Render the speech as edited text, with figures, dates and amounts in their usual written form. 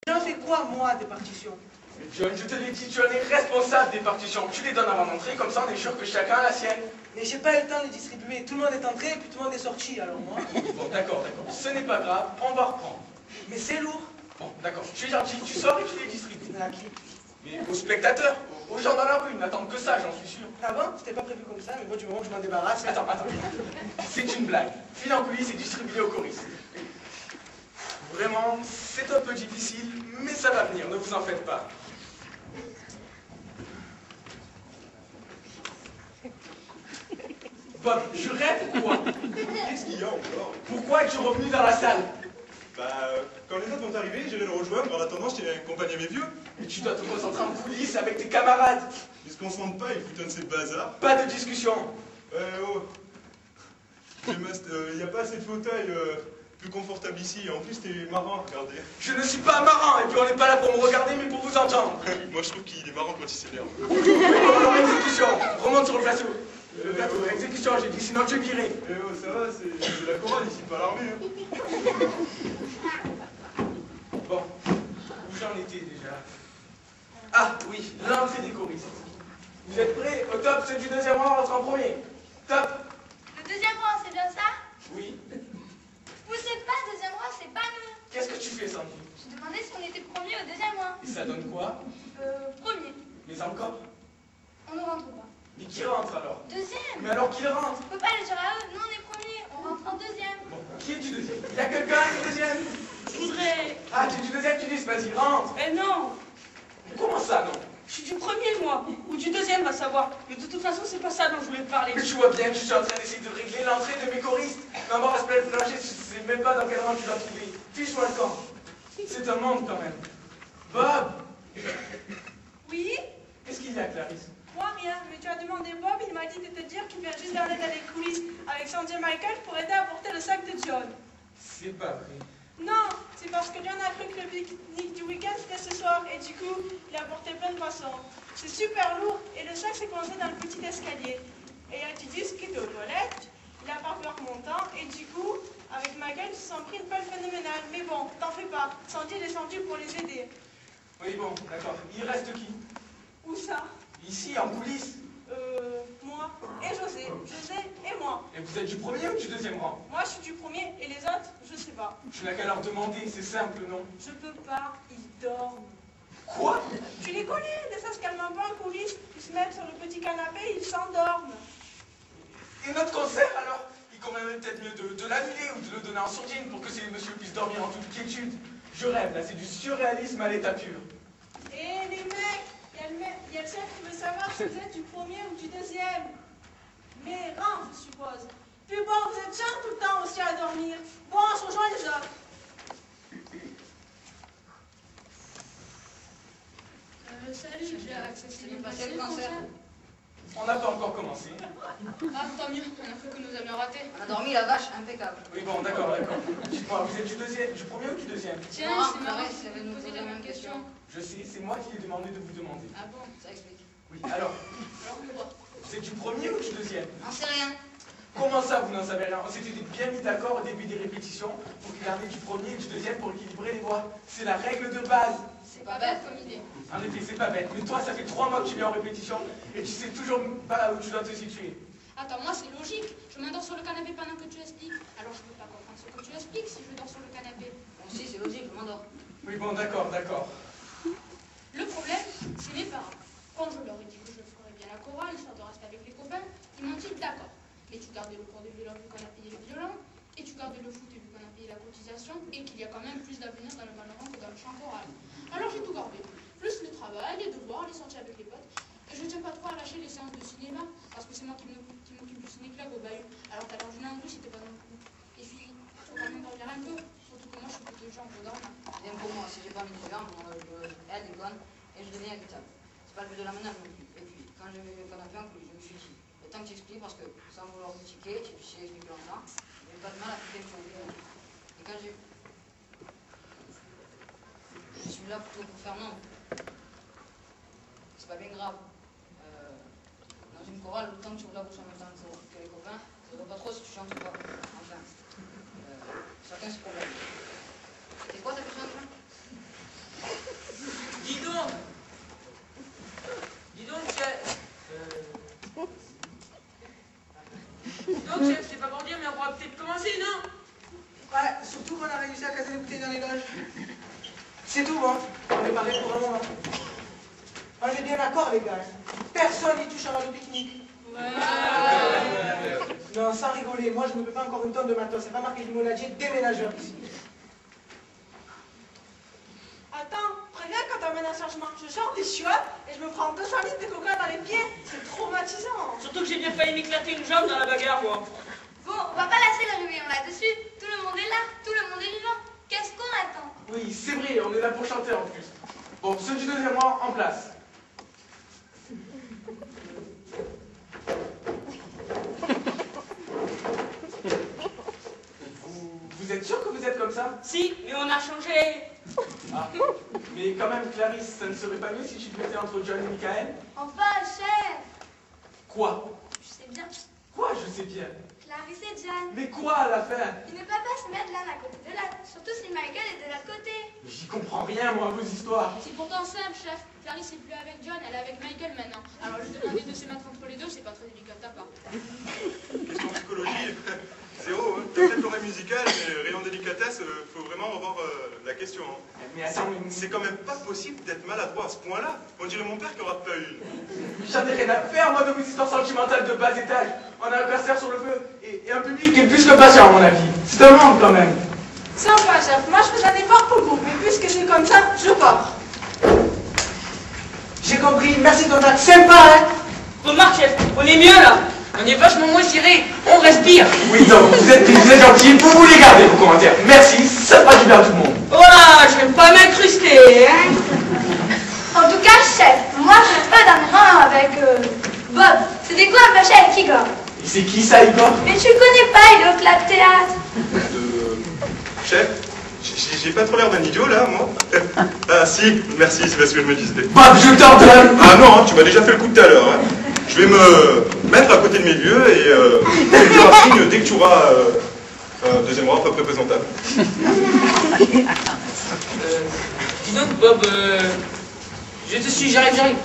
J'en fais quoi, moi, des partitions? Mais John, je te l'ai dit, tu en es responsable des partitions. Tu les donnes avant d'entrer, comme ça on est sûr que chacun a la sienne. Mais j'ai pas eu le temps de les distribuer. Tout le monde est entré, puis tout le monde est sorti, alors moi... Bon, d'accord. Ce n'est pas grave, on va reprendre. Mais c'est lourd. Bon, d'accord. Tu es gentil, tu sors et tu les distribues. À qui? Mais aux spectateurs, aux gens dans la rue, ils n'attendent que ça, j'en suis sûr. Ah bon? C'était pas prévu comme ça, mais moi, du moment que je m'en débarrasse... Attends. C'est une blague. File en coulisses et distribué aux choristes. Vraiment, c'est un peu difficile, mais ça va venir, ne vous en faites pas. Bob, je rêve ou quoi? Qu'est-ce qu'il y a encore? Pourquoi es-tu revenu dans la salle? Quand les autres vont arriver, j'irai le rejoindre. En attendant, je tiens à accompagner mes vieux. Mais tu dois te concentrer en coulisses avec tes camarades. Ils se concentrent pas, ils foutent un de ces bazars. Pas de discussion. Oh. Il n'y a pas assez de fauteuils plus confortables ici. En plus, t'es marrant, regardez. Je ne suis pas marrant, et puis on n'est pas là pour me regarder, mais pour vous entendre. Moi, je trouve qu'il est marrant quand il s'énerve. Alors, exécution, remonte sur le plateau. Le plateau, exécution, j'ai dit, sinon je virais. Oh, ça va, c'est la chorale ici, pas l'armée. Bon, où j'en étais déjà? Ah, oui, l'entrée des choristes. Vous êtes prêts? Au top, ceux du deuxième rang rentrent en premier. Top. Le deuxième rang, c'est bien ça? Oui. Vous n'êtes pas deuxième rang, c'est pas nous. Qu'est-ce que tu fais, Sandy? Je demandais si on était premier au deuxième rang. Et ça donne quoi? Premier. Mais encore? On ne rentre pas. Mais qui rentre alors? Deuxième. Mais alors qui rentre? On peut pas le dire à eux. Nous, on est premier. On rentre en deuxième. Bon, qui est du deuxième? Il y a quelqu'un du deuxième? Je voudrais... Ah, tu es du deuxième, tu dis, vas-y, rentre. Eh non, Comment ça, non? je suis du premier, moi. Ou du deuxième, va savoir. Mais de toute façon, c'est pas ça dont je voulais te parler. Mais tu vois bien que je suis en train d'essayer de régler l'entrée de mes choristes. Maman reste plein de plancher, je sais même pas dans quel rang tu dois trouver. Fiche-moi le camp. C'est un monde quand même. Bob! Oui? Qu'est-ce qu'il y a, Clarisse? Moi, rien. Mais tu as demandé Bob, il m'a dit de te dire qu'il vient juste d'arrêter dans les coulisses avec Sandy et Michael pour aider à porter le sac de John. C'est pas vrai. Non, c'est parce que John a cru que le pique-nique du week-end c'était ce soir et du coup, il a porté plein de poissons. C'est super lourd et le sac s'est coincé dans le petit escalier. Et tu dis ce qu'il était aux toilettes, il a pas peur montant et du coup, avec Michael, ils se sont pris une pelle phénoménale. Mais bon, t'en fais pas, Sandy est descendue pour les aider. Oui, bon, d'accord. Il reste qui? Où ça? Ici, en coulisses. Moi et José et moi. Et vous êtes du premier ou du deuxième rang? Moi, je suis du premier et les autres, je sais pas. Tu n'as qu'à leur demander, c'est simple, non? Je peux pas, ils dorment. Quoi? Tu les connais, les ça se calment un peu en coulisses, ils se mettent sur le petit canapé, ils s'endorment. Et notre concert, alors? Il conviendrait peut-être mieux de l'annuler ou de le donner en sourdine pour que ces messieurs puissent dormir en toute quiétude. Je rêve, là, c'est du surréalisme à l'état pur. Et les mecs, il y a le chef qui veut savoir si vous êtes du premier ou du deuxième. Mais rang, je suppose. Puis bon, vous êtes chiants tout le temps aussi à dormir. Bon, on se rejoint les autres. Salut, Jack, ça s'est bien passé le concert? On n'a pas encore commencé. Ah, tant mieux, on a cru que nous avions raté. On a dormi la vache, impeccable. Oui, bon, d'accord. Dites-moi, vous êtes du premier ou du deuxième? Tiens, c'est marrant, ça va nous poser la même question. Je sais, c'est moi qui ai demandé de vous demander. Ah bon? Ça explique. Oui, alors, Alors, vous êtes du premier ou du deuxième? On sait rien. Comment ça, vous n'en savez rien? On s'était bien mis d'accord au début des répétitions pour qu'il y en ait du premier et du deuxième pour équilibrer les voix. C'est la règle de base. c'est pas bête comme idée. En effet, c'est pas bête. Mais toi, ça fait 3 mois que tu viens en répétition et tu sais toujours pas où tu dois te situer. Attends, moi c'est logique. Je m'endors sur le canapé pendant que tu expliques. Alors je peux pas comprendre ce que tu expliques si je dors sur le canapé. Bon, si, c'est logique, je m'endors. Oui, bon, d'accord. Le problème, c'est mes parents. Quand je leur ai dit que je ferais bien la chorale, histoire de rester avec les copains, ils m'ont dit d'accord. Mais tu gardais le cours de violon vu qu'on a payé le violon, et tu gardais le foot vu qu'on a payé la cotisation, et qu'il y a quand même plus d'avenir dans le Valorant que dans le chant choral. Alors j'ai tout gardé. Plus le travail, les devoirs, les sorties avec les potes. Et je ne tiens pas trop à lâcher les séances de cinéma, parce que c'est moi qui m'occupe du ciné-club au Bahut. Alors t'as l'argent en plus, c'était pas non plus. Et puis, il faut quand même dormir un peu, surtout que moi je suis plutôt genre, je dors. Bien pour moi, si j'ai pas mis du verre, je aide et bonne, et je deviens irritable. C'est pas le but de la menace non plus. Et puis, quand j'ai vu qu'on a fait un coup, je me suis dit, le temps que tu expliques, parce que sans vouloir critiquer, tu sais expliquer longtemps, j'ai pas de mal à quitter le fond. Et quand j'ai... Je suis là plutôt pour faire non. C'est pas bien grave. Dans une chorale, le temps que tu ouvres la bouche en même temps que les copains, ça ne va pas trop si tu chantes ou pas. Enfin, chacun ses problèmes. surtout qu'on a réussi à casser les bouteilles dans les loges. C'est tout, hein. On est paré pour un moment. On est bien d'accord, les gars. Personne n'y touchera le pique-nique. Non, sans rigoler, moi je ne peux pas encore une tonne de matos. C'est pas marqué du monadier déménageur ici. Attends, préviens quand t'emmènes un changement. Je sors des chiottes et je me prends 200 litres de coca dans les pieds. C'est traumatisant. Surtout que j'ai bien failli m'éclater une jambe dans la bagarre, moi. Bon, on va pas lasser le réveillon là-dessus. Tout le monde est là, tout le monde est vivant. Qu'est-ce qu'on attend? Oui, c'est vrai, on est là pour chanter en plus. Bon, ceux du deuxième rang, en place. Vous êtes sûr que vous êtes comme ça? Si, mais on a changé. Ah, mais quand même, Clarisse, ça ne serait pas mieux si tu te mettais entre John et Michael? Enfin, chef. Quoi? Je sais bien. Quoi, je sais bien? Clarisse et John. Mais quoi à la fin? Ils ne peuvent pas se mettre l'un à côté de l'autre. Surtout si Michael est de l'autre côté. J'y comprends rien, moi, à vos histoires. C'est pourtant simple, chef. Clarisse n'est plus avec John, elle est avec Michael maintenant. Alors lui demander de se mettre entre les deux, c'est pas très délicat de ta part. Question psychologie, zéro. Hein. T'as peut-être l'oreille musicale, mais rayon délicatesse, faut vraiment revoir la question. Hein. Mais attends, C'est quand même pas possible d'être maladroit à ce point-là. On dirait mon père qui aura pas une. j'en ai rien à faire, moi, de vos histoires sentimentales de bas étage. On a un concert sur le feu et un public qui est plus que patient, à mon avis. C'est un monde, quand même. Sympa, chef. Moi, je fais un effort pour le groupe. Mais puisque c'est comme ça, je pars. J'ai compris, merci de ton acte sympa, hein. Remarque, chef, on est mieux là. On est vachement moins serré. On respire. Oui, donc, vous êtes gentils, vous les gardez, vos commentaires. Merci, ça fera du bien à tout le monde. Voilà, je vais pas m'incruster, hein. En tout cas, chef, moi je reste pas d'un rang avec Bob. C'était quoi un machin avec Igor? Et c'est qui ça, Igor? Mais tu le connais pas, il est au club théâtre. Chef, j'ai pas trop l'air d'un idiot là, moi. Ah si, merci, c'est parce que je me disais. Bob, je t'ordonne. Ah non, hein, tu m'as déjà fait le coup de tout à l'heure. Hein. Je vais me mettre à côté de mes vieux et tu me diras signe dès que tu auras un deuxième rang pas très présentable. Dis donc, Bob, je te suis, j'arrive.